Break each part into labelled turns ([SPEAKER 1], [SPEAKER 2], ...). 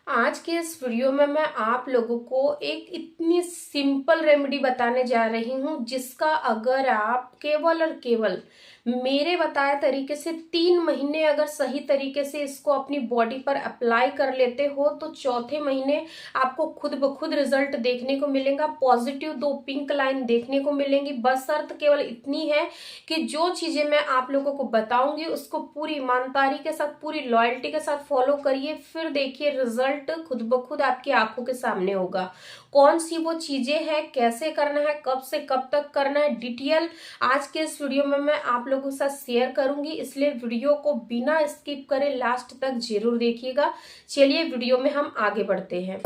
[SPEAKER 1] आज के इस वीडियो में मैं आप लोगों को एक इतनी सिंपल रेमेडी बताने जा रही हूँ जिसका अगर आप केवल और केवल मेरे बताए तरीके से 3 महीने अगर सही तरीके से इसको अपनी बॉडी पर अप्लाई कर लेते हो तो चौथे महीने आपको खुद ब खुद रिजल्ट देखने को मिलेगा। पॉजिटिव 2 पिंक लाइन देखने को मिलेंगी। बस शर्त केवल इतनी है कि जो चीजें मैं आप लोगों को बताऊंगी उसको पूरी ईमानदारी के साथ, पूरी लॉयल्टी के साथ फॉलो करिए, फिर देखिए रिजल्ट खुद ब खुद आपकी आंखों के सामने होगा। कौन सी वो चीजें हैं, कैसे करना है, कब से कब तक करना है, डिटेल आज के इस वीडियो में मैं आप लोगों के साथ शेयर करूंगी, इसलिए वीडियो को बिना स्किप करे लास्ट तक जरूर देखिएगा। चलिए वीडियो में हम आगे बढ़ते हैं।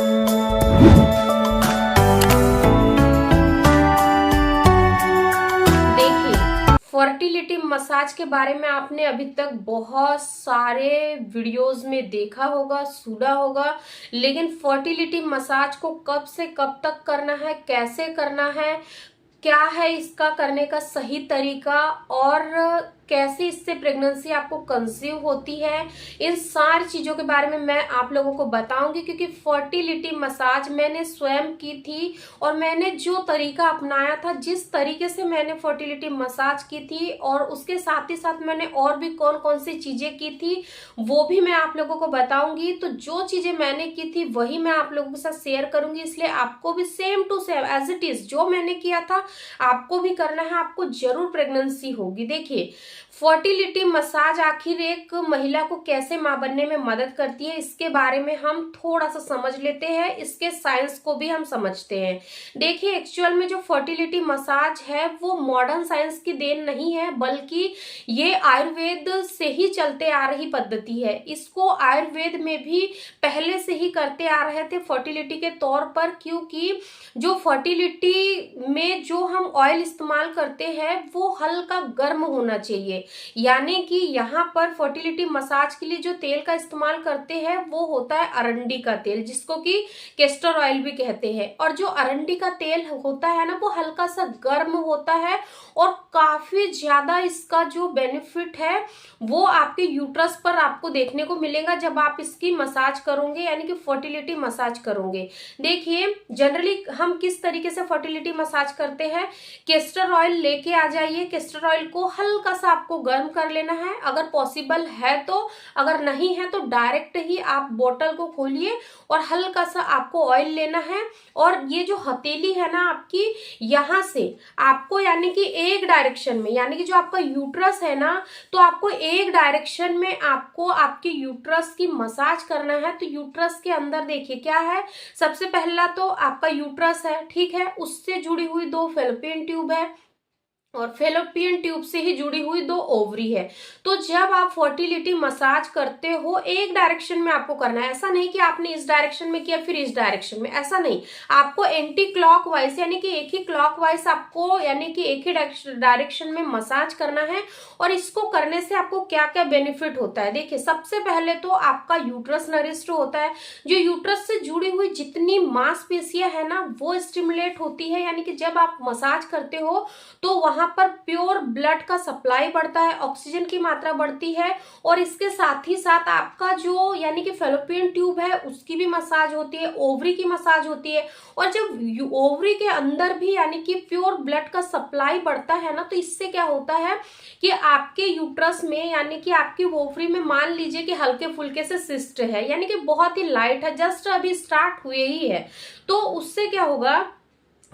[SPEAKER 1] फर्टिलिटी मसाज के बारे में आपने अभी तक बहुत सारे वीडियोस में देखा होगा, सुना होगा, लेकिन फर्टिलिटी मसाज को कब से कब तक करना है, कैसे करना है, क्या है इसका करने का सही तरीका और कैसे इससे प्रेगनेंसी आपको कंसीव होती है, इन सारी चीजों के बारे में मैं आप लोगों को बताऊंगी। क्योंकि फर्टिलिटी मसाज मैंने स्वयं की थी और मैंने जो तरीका अपनाया था, जिस तरीके से मैंने फर्टिलिटी मसाज की थी और उसके साथ ही साथ मैंने और भी कौन कौन सी चीजें की थी वो भी मैं आप लोगों को बताऊंगी। तो जो चीजें मैंने की थी वही मैं आप लोगों के साथ शेयर करूंगी, इसलिए आपको भी same to same as it is जो मैंने किया था आपको भी करना है, आपको जरूर प्रेगनेंसी होगी। देखिए फर्टिलिटी मसाज आखिर एक महिला को कैसे मां बनने में मदद करती है इसके बारे में हम थोड़ा सा समझ लेते हैं, इसके साइंस को भी हम समझते हैं। देखिए एक्चुअल में जो फर्टिलिटी मसाज है वो मॉडर्न साइंस की देन नहीं है, बल्कि ये आयुर्वेद से ही चलते आ रही पद्धति है। इसको आयुर्वेद में भी पहले से ही करते आ रहे थे फर्टिलिटी के तौर पर, क्योंकि जो फर्टिलिटी में जो हम ऑयल इस्तेमाल करते हैं वो हल्का गर्म होना चाहिए। यानी कि यहाँ पर फर्टिलिटी मसाज के लिए जो तेल का इस्तेमाल करते हैं वो होता है अरंडी का तेल, जिसको कि कैस्टर ऑयल भी कहते हैं। और जो अरंडी का तेल होता है ना वो हल्का सा गर्म होता है और काफी ज्यादा इसका जो बेनिफिट है वो आपके यूट्रस पर आपको देखने को मिलेगा जब आप इसकी मसाज करोगे, यानी कि फर्टिलिटी मसाज करोगे। देखिए जनरली हम किस तरीके से फर्टिलिटी मसाज करते हैं, कैस्टर ऑयल लेके आ जाइए, कैस्टर ऑयल को हल्का सा आपको गर्म कर लेना है अगर पॉसिबल है तो, अगर नहीं है तो डायरेक्ट ही आप बोतल को खोलिए और हल्का सा आपको ऑयल लेना है। और ये जो हथेली है ना आपकी, यहां से आपको यानी कि एक डायरेक्शन में, यानी कि जो आपका यूट्रस है ना, तो आपको एक डायरेक्शन में आपको आपके यूट्रस की मसाज करना है। तो यूट्रस के अंदर देखिए क्या है, सबसे पहला तो आपका यूट्रस है, ठीक है, उससे जुड़ी हुई 2 फैलोपियन ट्यूब है और फैलोपियन ट्यूब से ही जुड़ी हुई 2 ओवरी है। तो जब आप फर्टिलिटी मसाज करते हो एक डायरेक्शन में आपको करना है, ऐसा नहीं कि आपने इस डायरेक्शन में किया फिर इस डायरेक्शन में, ऐसा नहीं, आपको एंटी क्लॉकवाइज यानी कि एक ही क्लॉकवाइज आपको, यानी कि एक ही डायरेक्शन में मसाज करना है। और इसको करने से आपको क्या क्या बेनिफिट होता है, देखिए सबसे पहले तो आपका यूट्रस नरिस्ट होता है। जो यूट्रस से जुड़ी हुई जितनी मांसपेशियां है ना वो स्टिमुलेट होती है, यानी कि जब आप मसाज करते हो तो वहां पर प्योर ब्लड का सप्लाई बढ़ता है, ऑक्सीजन की मात्रा बढ़ती है और इसके साथ ही साथ आपका जो यानी कि फैलोपियन ट्यूब है उसकी भी मसाज होती है, ओवरी की मसाज होती है। और जब ओवरी के अंदर भी यानी कि प्योर ब्लड का सप्लाई बढ़ता है ना, तो इससे क्या होता है कि आपके यूट्रस में यानी कि आपकी ओवरी में मान लीजिए कि हल्के फुल्के से सिस्ट है, यानी कि बहुत ही लाइट है, जस्ट अभी स्टार्ट हुए ही है, तो उससे क्या होगा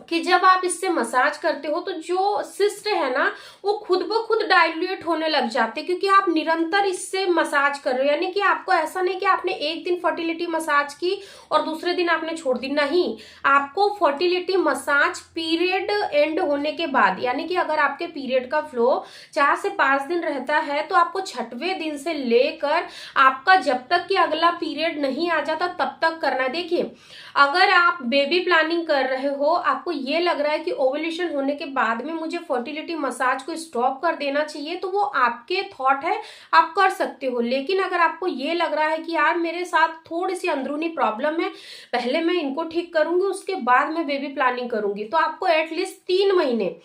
[SPEAKER 1] कि जब आप इससे मसाज करते हो तो जो सिस्ट है ना वो खुद ब खुद डाइल्यूट होने लग जाते हैं, क्योंकि आप निरंतर इससे मसाज कर रहे हो। यानी कि आपको ऐसा नहीं कि आपने एक दिन फर्टिलिटी मसाज की और दूसरे दिन आपने छोड़ दी, नहीं, आपको फर्टिलिटी मसाज पीरियड एंड होने के बाद, यानी कि अगर आपके पीरियड का फ्लो 4 से 5 दिन रहता है तो आपको 6वें दिन से लेकर आपका जब तक कि अगला पीरियड नहीं आ जाता तब तक करना है। देखिए अगर आप बेबी प्लानिंग कर रहे हो, आपको ये लग रहा है कि ओवुलेशन होने के बाद में मुझे फर्टिलिटी मसाज को स्टॉप कर देना चाहिए, तो वो आपके थॉट है, आप कर सकते हो। लेकिन अगर आपको ये लग रहा है कि यार मेरे साथ थोड़ी सी अंदरूनी प्रॉब्लम है, पहले मैं इनको ठीक करूंगी उसके बाद मैं बेबी प्लानिंग करूंगी, तो आपको एटलीस्ट 3 महीने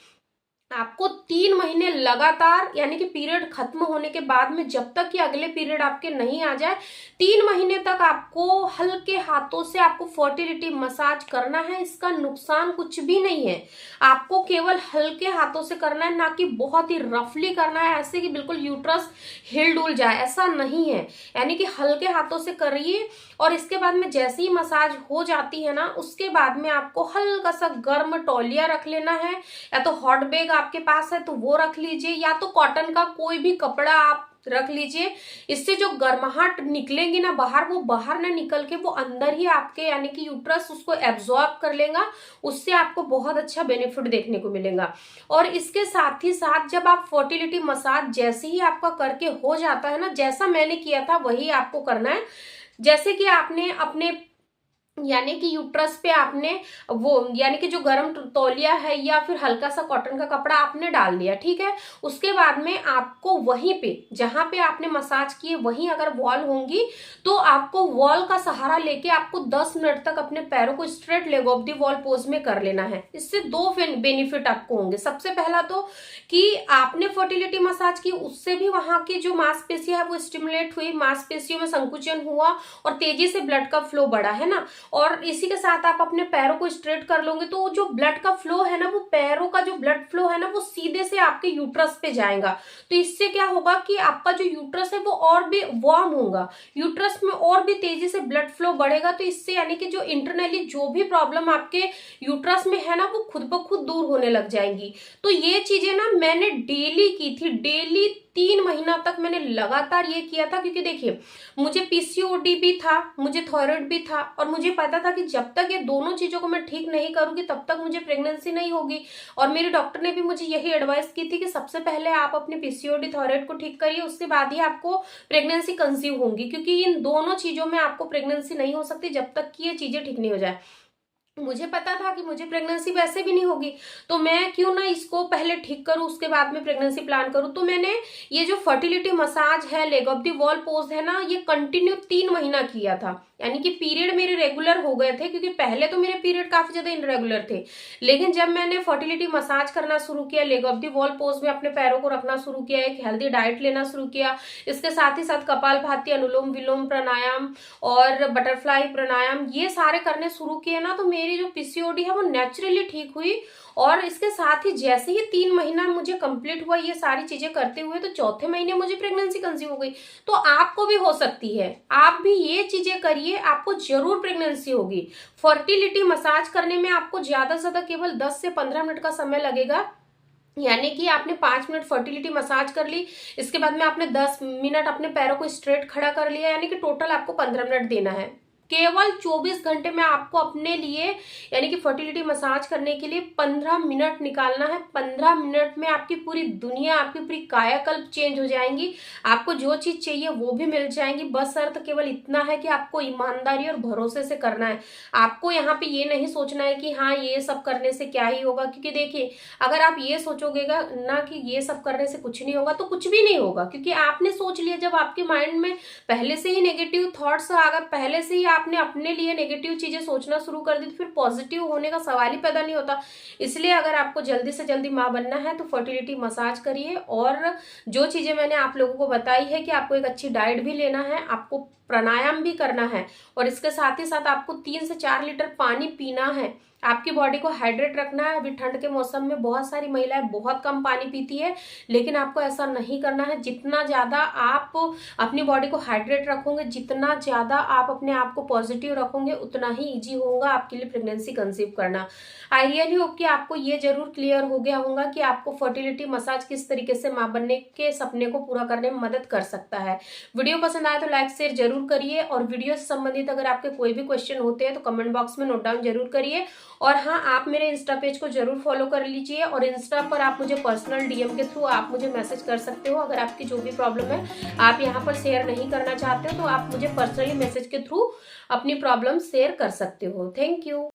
[SPEAKER 1] आपको 3 महीने लगातार, यानी कि पीरियड खत्म होने के बाद में जब तक कि अगले पीरियड आपके नहीं आ जाए, 3 महीने तक आपको हल्के हाथों से आपको फर्टिलिटी मसाज करना है। इसका नुकसान कुछ भी नहीं है, आपको केवल हल्के हाथों से करना है, ना कि बहुत ही रफली करना है ऐसे कि बिल्कुल यूट्रस हिल डुल जाए, ऐसा नहीं है। यानी कि हल्के हाथों से करिए और इसके बाद में जैसे ही मसाज हो जाती है ना, उसके बाद में आपको हल्का सा गर्म तौलिया रख लेना है, या तो हॉट बैग आपके पास है तो वो रख लीजिए, या तो कॉटन का कोई भी कपड़ा आप रख लीजिए। इससे जो गर्माहट निकलेंगी ना बाहर, वो बाहर ना निकल के वो अंदर ही आपके यानी कि यूट्रस उसको एब्जॉर्ब कर लेगा, उससे आपको बहुत अच्छा बेनिफिट देखने को मिलेगा। और इसके साथ ही साथ जब आप फर्टिलिटी मसाज जैसे ही आपका करके हो जाता है ना, जैसा मैंने किया था वही आपको करना है। जैसे कि आपने अपने यानी कि यूट्रस पे आपने वो यानी कि जो गर्म तौलिया है या फिर हल्का सा कॉटन का कपड़ा आपने डाल दिया, ठीक है। उसके बाद में आपको वहीं पे जहां पे आपने मसाज किए वहीं अगर वॉल होंगी तो आपको वॉल का सहारा लेके आपको 10 मिनट तक अपने पैरों को straight leg of the wall pose में कर लेना है। इससे 2 बेनिफिट आपको होंगे। सबसे पहला तो कि आपने फर्टिलिटी मसाज की, उससे भी वहां की जो मांसपेशियां है वो स्टिमुलेट हुई, मांसपेशियों में संकुचन हुआ और तेजी से ब्लड का फ्लो बढ़ा, है ना। और इसी के साथ आप अपने पैरों को स्ट्रेट कर लोगे तो जो ब्लड का फ्लो है ना, वो पैरों का जो ब्लड फ्लो है ना, वो सीधे से आपके यूट्रस पे जाएगा। तो इससे क्या होगा कि आपका जो यूट्रस है वो और भी वार्म होगा, यूट्रस में और भी तेजी से ब्लड फ्लो बढ़ेगा। तो इससे यानी कि जो इंटरनली जो भी प्रॉब्लम आपके यूट्रस में है ना, वो खुद ब खुद दूर होने लग जाएंगी। तो ये चीजें ना मैंने डेली की थी, डेली 3 महीना तक मैंने लगातार ये किया था। क्योंकि देखिए, मुझे पीसीओडी भी था, मुझे थायराइड भी था, और मुझे पता था कि जब तक ये दोनों चीजों को मैं ठीक नहीं करूंगी तब तक मुझे प्रेगनेंसी नहीं होगी। और मेरे डॉक्टर ने भी मुझे यही एडवाइस की थी कि सबसे पहले आप अपने पीसीओडी थायराइड को ठीक करिए, उसके बाद ही आपको प्रेगनेंसी कंसीव होंगी। क्योंकि इन दोनों चीजों में आपको प्रेगनेंसी नहीं हो सकती जब तक कि ये चीजें ठीक नहीं हो जाए। मुझे पता था कि मुझे प्रेगनेंसी वैसे भी नहीं होगी, तो मैं क्यों ना इसको पहले ठीक करूं, उसके बाद में प्रेगनेंसी प्लान करूं। तो मैंने ये जो फर्टिलिटी मसाज है, leg of the wall pose है ना, ये कंटिन्यू 3 महीना किया था। यानी कि पीरियड मेरे रेगुलर हो गए थे, क्योंकि पहले तो मेरे पीरियड काफी ज्यादा इनरेगुलर थे। लेकिन जब मैंने फर्टिलिटी मसाज करना शुरू किया, leg of the wall pose में अपने पैरों को रखना शुरू किया, एक हेल्दी डाइट लेना शुरू किया, इसके साथ ही साथ कपालभाति, अनुलोम विलोम प्राणायाम और बटरफ्लाई प्राणायाम ये सारे करने शुरू किए ना, तो मेरी जो पीसीओडी है वो नेचुरली ठीक हुई। और इसके साथ ही जैसे ही 3 महीना मुझे कंप्लीट हुआ ये सारी चीजें करते हुए, तो चौथे महीने मुझे प्रेगनेंसी कंसीव हो गई। तो आपको भी हो सकती है, आप भी ये चीजें करिए, आपको जरूर प्रेगनेंसी होगी। फर्टिलिटी मसाज करने में आपको ज्यादा से ज्यादा केवल 10 से 15 मिनट का समय लगेगा। यानी कि आपने 5 मिनट फर्टिलिटी मसाज कर ली, इसके बाद में आपने 10 मिनट अपने पैरों को स्ट्रेट खड़ा कर लिया, यानी कि टोटल आपको 15 मिनट देना है। केवल 24 घंटे में आपको अपने लिए यानी कि फर्टिलिटी मसाज करने के लिए 15 मिनट निकालना है। 15 मिनट में आपकी पूरी दुनिया, आपकी पूरी कायाकल्प चेंज हो जाएंगी, आपको जो चीज चाहिए वो भी मिल जाएंगी। बस शर्त केवल इतना है कि आपको ईमानदारी और भरोसे से करना है। आपको यहाँ पे ये नहीं सोचना है कि हाँ ये सब करने से क्या ही होगा, क्योंकि देखिए अगर आप ये सोचोगे ना कि ये सब करने से कुछ नहीं होगा, तो कुछ भी नहीं होगा। क्योंकि आपने सोच लिया, जब आपके माइंड में पहले से ही नेगेटिव थॉट्स आ गए, पहले से ही आपने अपने लिए नेगेटिव चीजें सोचना शुरू कर दी, तो फिर पॉजिटिव होने का सवाल ही पैदा नहीं होता। इसलिए अगर आपको जल्दी से जल्दी माँ बनना है तो फर्टिलिटी मसाज करिए। और जो चीजें मैंने आप लोगों को बताई है कि आपको एक अच्छी डाइट भी लेना है, आपको प्राणायाम भी करना है, और इसके साथ ही साथ आपको 3 से 4 लीटर पानी पीना है, आपकी बॉडी को हाइड्रेट रखना है। अभी ठंड के मौसम में बहुत सारी महिलाएं बहुत कम पानी पीती है, लेकिन आपको ऐसा नहीं करना है। जितना ज्यादा आप अपनी बॉडी को हाइड्रेट रखोगे, जितना ज्यादा आप अपने आप को पॉजिटिव रखोगे, उतना ही इजी होगा आपके लिए प्रेगनेंसी कंसीव करना। आई रियली होप कि आपको ये जरूर क्लियर हो गया होगा कि आपको फर्टिलिटी मसाज किस तरीके से मां बनने के सपने को पूरा करने में मदद कर सकता है। वीडियो पसंद आए तो लाइक शेयर जरूर करिए, और वीडियो से संबंधित अगर आपके कोई भी क्वेश्चन होते हैं तो कमेंट बॉक्स में नोट डाउन जरूर करिए। और हाँ, आप मेरे इंस्टा पेज को जरूर फॉलो कर लीजिए, और इंस्टा पर आप मुझे पर्सनल डीएम के थ्रू आप मुझे मैसेज कर सकते हो। अगर आपकी जो भी प्रॉब्लम है आप यहाँ पर शेयर नहीं करना चाहते हो, तो आप मुझे पर्सनली मैसेज के थ्रू अपनी प्रॉब्लम शेयर कर सकते हो। Thank you.